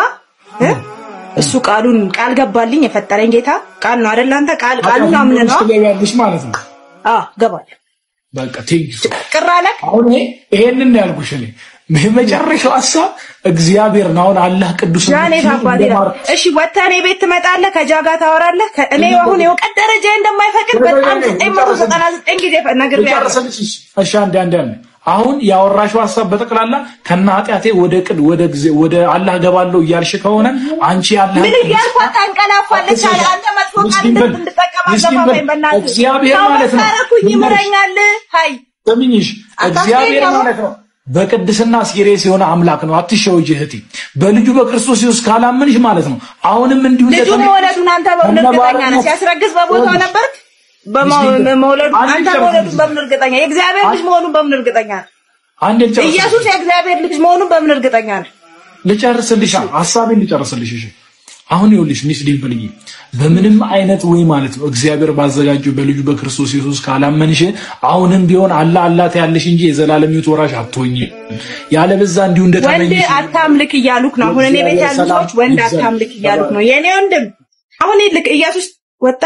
እሱ ቃሉን ቃል ገባልኝ የፈጠረኝ ጌታ ቃል ነው አይደል አንተ ቃሉን አምነህ ነው ትገባለሽ ማለት ነው ገባል በቃ ቴንክ ቅራለክ አሁን ይሄንን ያልኩሽ እኔ መጨረሻው ሐሳብ እግዚአብሔር ነው አሁን አላህ ቅዱስ ነው እሺ ወጣኔ ቤት ትመጣለህ ከጃጋ ታወራለህ እኔ አሁን የወቀት ደረጃ እንደማይፈቅድ በጣም 999 ጊዜ ነግሬያለሁ እሺ አንድ አሁን ያወራሽው ሐሳብ በተቀላላ ከና ኃጢያቴ ወደ አላህ ገባለው እያልሽ ከሆነ አንቺ አላህ ምን ያልኳት አንቀላፋለች አለ አንተ መጥፎ ቃል እንድትጠቀም በእናትህ እግዚአብሔር ማለት ነው ይምረኛል ሃይ ተምኝሽ እግዚአብሔር ማለት ነው በቅድስና ሲሪየስ የሆነ አምላክ ነው አትሸውጂ እህቴ በልጁ በክርስቶስ ኢየሱስ ካላመንሽ ማለት ነው አሁንም እንዲሁ ልጁ መወለዱን አንተ በእርግጠኛ ነህ ሲያስረግዝ በቦታው ነበርክ በመውለዱ አንተ መውለዱን በምን እርግጠኛ የእግዚአብሔር ልጅ መሆኑን በምን እርግጠኛ ነህ ኢየሱስ የእግዚአብሔር ልጅ መሆኑን በምን እርግጠኛ ነህ ልጨርስልሽ ሐሳቤን ልጨርስልሽ እሺ አሁን ይኸውልሽ ሚስ ዲምፕልዬ በምንም አይነት ወይ ማለት ነው እግዚአብሔር ባዘጋጀው በልጁ በክርስቶስ ኢየሱስ ካላመንሽ አሁንም ቢሆን አላህ ያለሽ እንጂ የዘላለም ሕይወት ወራሽ አትሆኚ ያለበዛ እንዲሁ እንደተመኘሽ ወንድ አታምልክ እያሉክ ነው አሁን እኔ ቤት ያሉ ሰዎች ወንድ አታምልክ እያሉክ ነው የኔ ወንድም አሁን ይልቅ ኢየሱስ ወጣ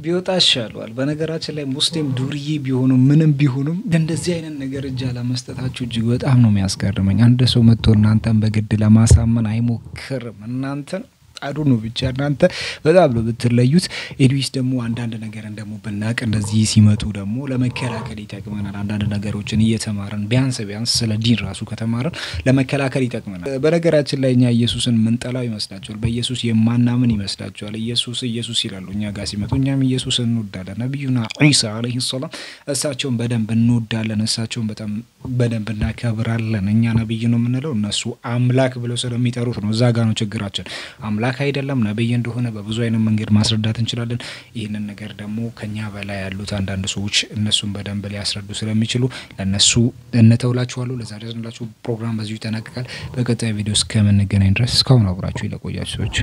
ቢወጣ ይሻላል በነገራችን ላይ ሙስሊም ዱርዬ ቢሆኑ ምንም ቢሆኑም እንደዚህ አይነት ነገር እጅ አለመስጠታችሁ እጅግ በጣም ነው የሚያስገርመኝ አንድ ሰው መጥቶ እናንተን በግድ ለማሳመን አይሞክርም እናንተን አዱ ነው ብቻ እናንተ በጣም ነው ብትለዩት ኤድዊስ ደግሞ አንዳንድ ነገር እንደሞ በናቅ እንደዚህ ሲመጡ ደግሞ ለመከላከል ይጠቅመናል አንዳንድ ነገሮችን እየተማረን ቢያንስ ስለ ዲን ራሱ ከተማረን ለመከላከል ይጠቅመናል በነገራችን ላይ እኛ ኢየሱስን ምንጠላው ይመስላችኋል በኢየሱስ የማናምን ይመስላችኋል ኢየሱስ ይላሉ እኛ ጋር ሲመጡ እኛም ኢየሱስን እንወዳለን ነብዩና ኢሳ አለይሂ ሰላም እሳቸውን በደንብ እንወዳለን እሳቸውን በጣም በደንብ እናከብራለን እኛ ነብይ ነው የምንለው እነሱ አምላክ ብለው ስለሚጠሩት ነው እዛ ጋር ነው ችግራችን አምላክ አይደለም ነብይ እንደሆነ በብዙ አይነት መንገድ ማስረዳት እንችላለን ይሄንን ነገር ደግሞ ከኛ በላይ ያሉት አንዳንድ ሰዎች እነሱን በደንብ ሊያስረዱ ስለሚችሉ ለነሱ እንተውላችኋለሁ ለዛሬ ያዝንላችሁ ፕሮግራም በዚሁ ይጠናቀቃል በቀጣይ ቪዲዮ እስከምንገናኝ ድረስ እስካሁን አብራችሁ ይለቆያችሁ ሰዎች